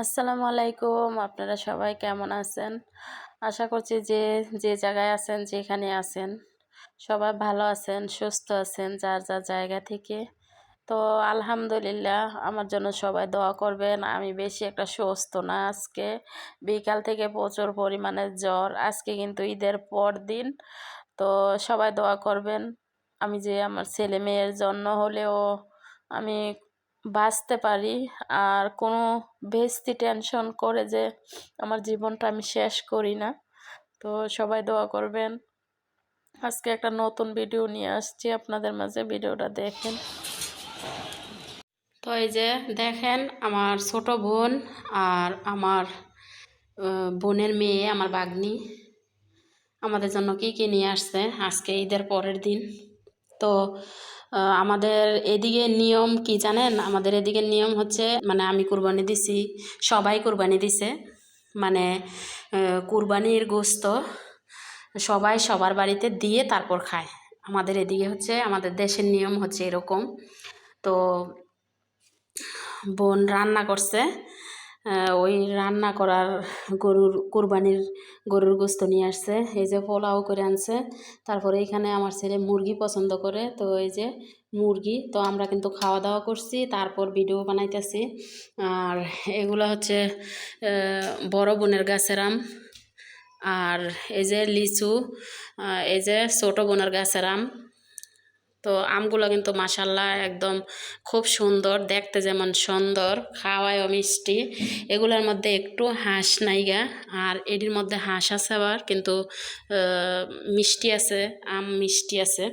আসসালামু আলাইকুম। আপনারা সবাই কেমন আছেন? আশা করছি যে যে জায়গায় আছেন, যেখানে আছেন, সবাই ভালো আছেন, সুস্থ আছেন যার যার জায়গা থেকে। তো আলহামদুলিল্লাহ আমার জন্য সবাই দোয়া করবেন। আমি বেশি একটা সুস্থ না আজকে। বিকাল থেকে প্রচুর পরিমাণে জ্বর। আজকে কিন্তু ঈদের পর দিন। তো সবাই দোয়া করবেন। আমি যে আমার ছেলে মেয়ের জন্য হলেও আমি বাঁচতে পারি। আর কোনো বেস্তি টেনশন করে যে আমার জীবনটা আমি শেষ করি না। তো সবাই দোয়া করবেন। আজকে একটা নতুন ভিডিও নিয়ে আসছি আপনাদের মাঝে, ভিডিওটা দেখেন। তো এই যে দেখেন আমার ছোট বোন আর আমার বোনের মেয়ে, আমার ভাগ্নি আমাদের জন্য কি নিয়ে আসছে আজকে ঈদের পরের দিন। তো আমাদের এদিকে নিয়ম কি জানেন? আমাদের এদিকে নিয়ম হচ্ছে, মানে আমি কুরবানি দিছি, সবাই কুরবানি দিছে, মানে কুরবানির গোশত সবাই সবার বাড়িতে দিয়ে তারপর খায়। আমাদের এদিকে হচ্ছে, আমাদের দেশের নিয়ম হচ্ছে এরকম। তো বোন রান্না করছে, ওই রান্না করার কুরবানির গরুর গোশত নিয়ে আসছে। এই যে পোলাও করে আনছে। তারপরে এখানে আমার ছেলে মুরগি পছন্দ করে, তো এই যে মুরগি। তো আমরা কিন্তু খাওয়া দাওয়া করছি, তারপর ভিডিও বানাইতেছি। আর এগুলো হচ্ছে বড় বোনের গাছের আম। আর এই যে লিচু, এই যে ছোটো বোনের গাছের আম। তো আমগুলো কিন্তু মাশাল্লাহ একদম খুব সুন্দর দেখতে, যেমন সুন্দর খাওয়ায়ও মিষ্টি। এগুলোর মধ্যে একটু হাঁস নাইগা, আর এটির মধ্যে হাঁস আছে আবার, কিন্তু মিষ্টি আছে, আম মিষ্টি আছে।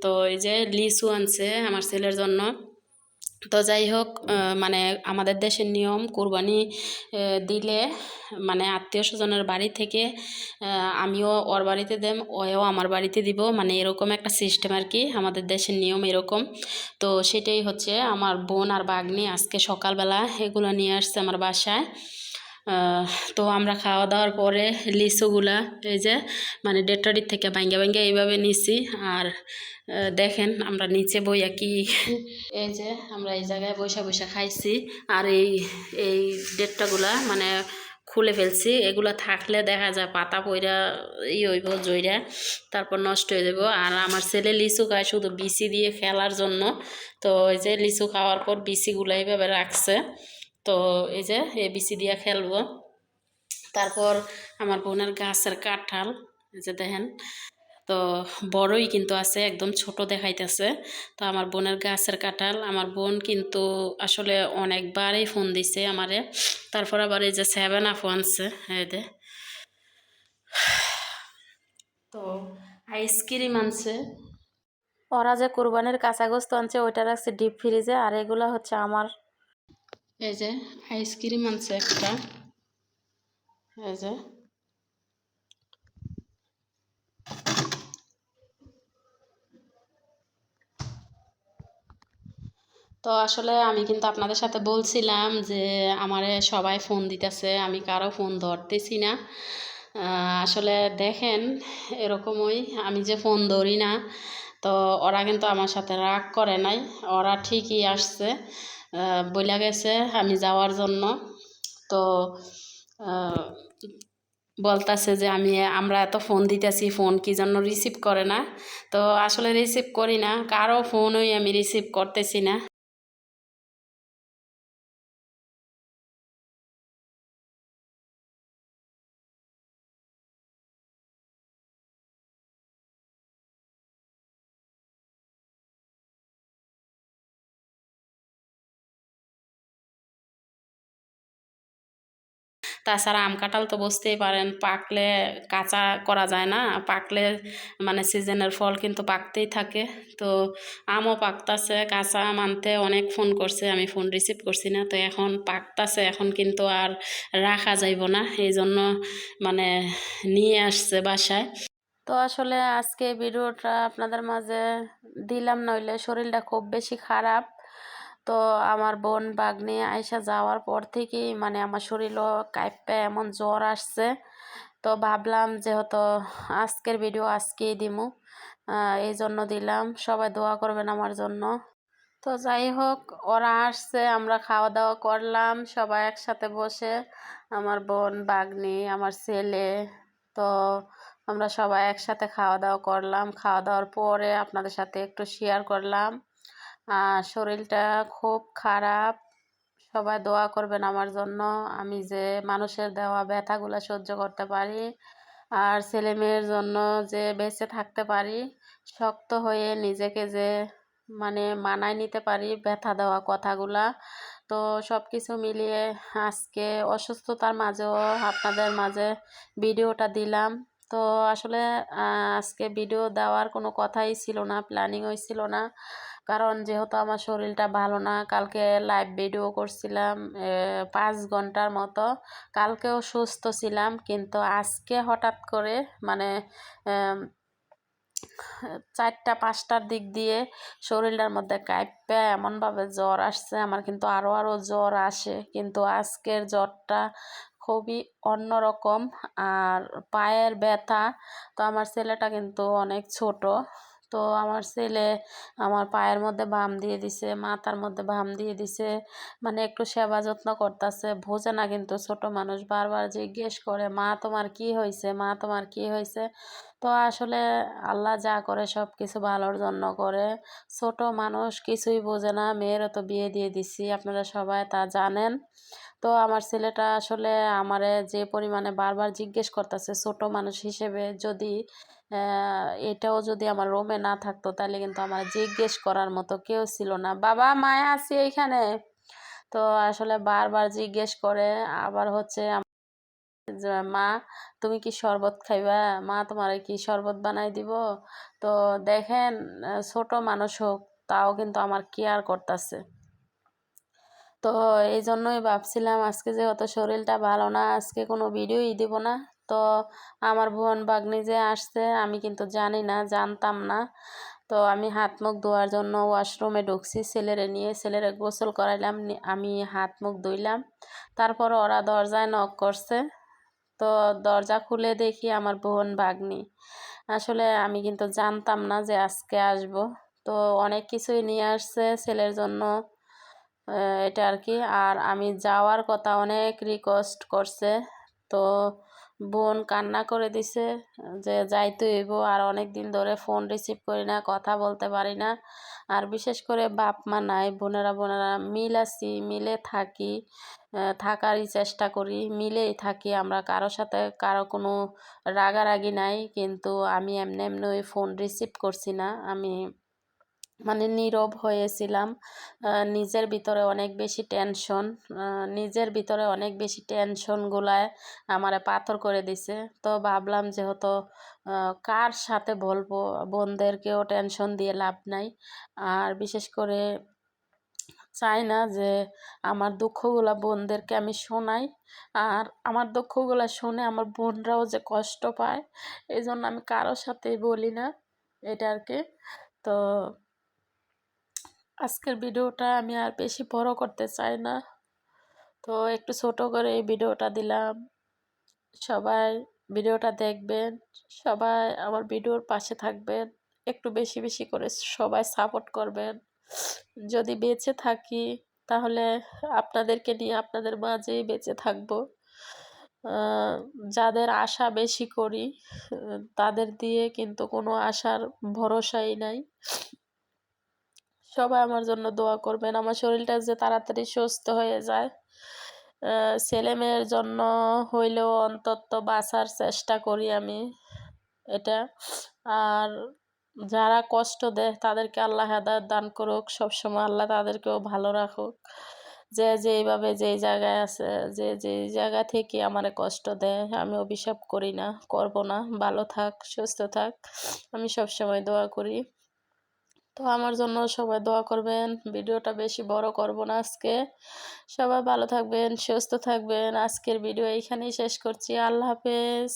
তো এই যে লিচু আনছে আমার ছেলের জন্য। তো যাই হোক, মানে আমাদের দেশের নিয়ম কুরবানি দিলে, মানে আত্মীয় স্বজনের বাড়ি থেকে আমিও ওর বাড়িতে দেব, ওও আমার বাড়িতে দিব, মানে এরকম একটা সিস্টেম আর কি। আমাদের দেশের নিয়ম এরকম। তো সেটাই হচ্ছে, আমার বোন আর ভাগ্নি আজকে সকালবেলা এগুলো নিয়ে আসছে আমার বাসায়। তো আমরা খাওয়া দাওয়ার পরে লিচুগুলা এই যে মানে ডেটারির থেকে ভাঙ্গা ভাঙ্গা এইভাবে নিছি। আর দেখেন আমরা নিচে বইয়া কি এই যে আমরা এই জায়গায় বৈশা বৈশা খাইছি। আর এই এই ডেটটাগুলা মানে খুলে ফেলছি। এগুলা থাকলে দেখা যায় পাতা পইরা হইব, জইরা তারপর নষ্ট হয়ে যাব। আর আমার ছেলে লিচু খায় শুধু বিচি দিয়ে খেলার জন্য। তো এই যে লিচু খাওয়ার পর বিচিগুলো এইভাবে রাখছে। তো এই যে এই বিচি দিয়ে খেলবো। তারপর আমার বোনের গাছের কাঁঠাল, এই যে দেখেন, তো বড়ই কিন্তু আছে, একদম ছোট দেখাইতেছে। তো আমার বোনের গাছের কাঁঠাল, আমার বোন কিন্তু আসলে অনেকবারই ফোন দিছে আমারে। তারপর আবার এই যে 7 আপ আনছে, এই যে তো আইসক্রিম আনছে। ওরা যে কোরবানির কাঁচা গোস্ত আনছে ওইটা রাখছে ডিপ ফ্রিজে, আর এগুলো হচ্ছে আমার। এই যে আইসক্রিম আনছে একটা, এই যে তো আসলে আমি কিন্তু আপনাদের সাথে বলছিলাম যে আমারে সবাই ফোন দিতেছে, আমি কারো ফোন ধরতেছি না। আসলে দেখেন এরকমই, আমি যে ফোন ধরি না, তো ওরা কিন্তু আমার সাথে রাগ করে নাই। ওরা ঠিকই আসছে, বইলা গেছে আমি যাওয়ার জন্য। তো বলতাছে যে আমরা এত ফোন দিতেছি, ফোন কি জন্য রিসিভ করে না। তো আসলে রিসিভ করি না, কারো ফোনই আমি রিসিভ করতেছি না। তাছাড়া আম কাঁঠাল তো বুঝতেই পারেন, পাকলে কাঁচা করা যায় না, পাকলে মানে সিজনের ফল কিন্তু পাকতেই থাকে। তো আমও পাকতাছে, কাঁচা আম আনতে অনেক ফোন করছে, আমি ফোন রিসিভ করছি না। তো এখন পাকতাছে, এখন কিন্তু আর রাখা যাইব না, এই জন্য মানে নিয়ে আসছে বাসায়। তো আসলে আজকে ভিডিওটা আপনাদের মাঝে দিলাম, নইলে শরীরটা খুব বেশি খারাপ। তো আমার বোন ভাগ্নি আইসা যাওয়ার পর থেকেই মানে আমার শরীরও কাঁপে, এমন জ্বর আসছে। তো ভাবলাম যেহেতু আজকের ভিডিও আজকেই দিমু, এই জন্য দিলাম। সবাই দোয়া করবেন আমার জন্য। তো যাই হোক, ওরা আসছে, আমরা খাওয়া দাওয়া করলাম সবাই একসাথে বসে, আমার বোন, ভাগ্নি, আমার ছেলে। তো আমরা সবাই একসাথে খাওয়া দাওয়া করলাম। খাওয়া দাওয়ার পরে আপনাদের সাথে একটু শেয়ার করলাম। শরীরটা খুব খারাপ, সবাই দোয়া করবেন আমার জন্য। আমি যে মানুষের দেওয়া ব্যথাগুলো সহ্য করতে পারি, আর ছেলে মেয়ের জন্য যে বেঁচে থাকতে পারি, শক্ত হয়ে নিজেকে যে মানে মানায় নিতে পারি ব্যথা দেওয়া কথাগুলা। তো সব কিছু মিলিয়ে আজকে অসুস্থতার মাঝেও আপনাদের মাঝে ভিডিওটা দিলাম। তো আসলে আজকে ভিডিও দেওয়ার কোনো কথাই ছিল না, প্ল্যানিংই ছিল না। কারণ যেহেতু আমার শরীরটা ভালো না, কালকে লাইভ ভিডিও করছিলাম 5 ঘন্টার মতো। কালকেও সুস্থ ছিলাম, কিন্তু আজকে হঠাৎ করে মানে 4টা 5টার দিক দিয়ে শরীরটার মধ্যে কাঁপে এমনভাবে জ্বর আসছে। আমার কিন্তু আরও জ্বর আসে, কিন্তু আজকের জ্বরটা খুবই অন্যরকম। আর পায়ের ব্যথা, তো আমার ছেলেটা কিন্তু অনেক ছোট। তো আমার ছেলে আমার পায়ের মধ্যে বাম দিয়ে দিছে, মাথার মধ্যে বাম দিয়ে দিছে, মানে একটু সেবা যত্ন করতেছে। বোঝে না কিন্তু, ছোট মানুষ বারবার জিজ্ঞেস করে, মা তোমার কি হয়েছে, মা তোমার কি হয়েছে। তো আসলে আল্লাহ যা করে সব কিছু ভালোর জন্য করে। ছোট মানুষ কিছুই বোঝে না, মেয়েরও তো বিয়ে দিয়ে দিছি, আপনারা সবাই তা জানেন। তো আমার ছেলেটা আসলে আমারে যে পরিমাণে বারবার জিজ্ঞেস করতেছে, ছোট মানুষ হিসেবে যদি এটাও যদি আমার রুমে না থাকতো, তাহলে কিন্তু আমার জিজ্ঞেস করার মতো কেউ ছিল না, বাবা মায়া আছি এইখানে। তো আসলে বারবার জিজ্ঞেস করে। আবার হচ্ছে যে, মা তুমি কি শরবত খাইবা, মা তোমার কি শরবত বানাই দিব। তো দেখেন, ছোট মানুষ হোক তাও কিন্তু আমার কেয়ার করতেছে। তো এই জন্যই ভাবছিলাম আজকে যেহেতু শরীরটা ভালো না, আজকে কোনো ভিডিওই দিব না। তো আমার বোন ভাগ্নি যে আসছে, আমি কিন্তু জানি না, জানতাম না। তো আমি হাত মুখ ধোয়ার জন্য ওয়াশরুমে ঢুকছি, ছেলেরে নিয়ে, ছেলেরে গোসল করাইলাম, আমি হাত মুখ ধুইলাম। তারপর ওরা দরজায় নক করছে। তো দরজা খুলে দেখি আমার বোন ভাগ্নি। আসলে আমি কিন্তু জানতাম না যে আজকে আসব। তো অনেক কিছুই নিয়ে আসছে ছেলের জন্য, এটা আর কি। আর আমি যাওয়ার কথা অনেক রিকোয়েস্ট করছে। তো বোন কান্না করে দিছে যে যাইতে হইব, আর অনেক দিন ধরে ফোন রিসিভ করি না, কথা বলতে পারি না। আর বিশেষ করে বাপ মা নাই, বোনেরা বোনেরা মিল আছি, মিলে থাকি, থাকারই চেষ্টা করি, মিলেই থাকি আমরা, কারো সাথে কারো কোনো রাগারাগি নাই। কিন্তু আমি এমনি এমনি ওই ফোন রিসিভ করছি না, আমি মানে নীরব হয়েছিলাম। নিজের ভিতরে অনেক বেশি টেনশন, নিজের ভিতরে অনেক বেশি টেনশনগুলায় আমারে পাথর করে দিছে। তো ভাবলাম যেহেতু কার সাথে বলবো, বোনদেরকেও টেনশন দিয়ে লাভ নাই। আর বিশেষ করে চাই না যে আমার দুঃখগুলা বোনদেরকে আমি শোনাই, আর আমার দুঃখগুলা শুনে আমার বোনরাও যে কষ্ট পায়, এই জন্য আমি কারোর সাথেই বলি না, এটা আর কি। তো আজকের ভিডিওটা আমি আর বেশি বড় করতে চাই না, তো একটু ছোট করে এই ভিডিওটা দিলাম। সবাই ভিডিওটা দেখবেন, সবাই আমার ভিডিওর পাশে থাকবেন, একটু বেশি বেশি করে সবাই সাপোর্ট করবেন। যদি বেঁচে থাকি তাহলে আপনাদেরকে নিয়ে আপনাদের মাঝেই বেঁচে থাকবো। যাদের আশা বেশি করি তাদের দিয়ে কিন্তু কোনো আশার ভরসাই নাই। সবাই আমার জন্য দোয়া করবেন, আমার শরীরটা যে তাড়াতাড়ি সুস্থ হয়ে যায়। ছেলে মেয়ের জন্য হইলেও অন্তত বাঁচার চেষ্টা করি আমি, এটা। আর যারা কষ্ট দেয় তাদেরকে আল্লাহ হেদায়েত দান করুক, সবসময় আল্লাহ তাদেরকেও ভালো রাখুক। যে যেইভাবে যেই জায়গায় আছে, যে যেই জায়গা থেকে আমারে কষ্ট দেয়, আমি অভিশাপ করি না, করব না। ভালো থাক, সুস্থ থাক, আমি সবসময় দোয়া করি। তো আমার জন্য সবাই দোয়া করবেন। ভিডিওটা বেশি বড় করব না আজকে। সবাই ভালো থাকবেন, সুস্থ থাকবেন। আজকের ভিডিও এইখানেই শেষ করছি। আল্লাহ হাফেজ।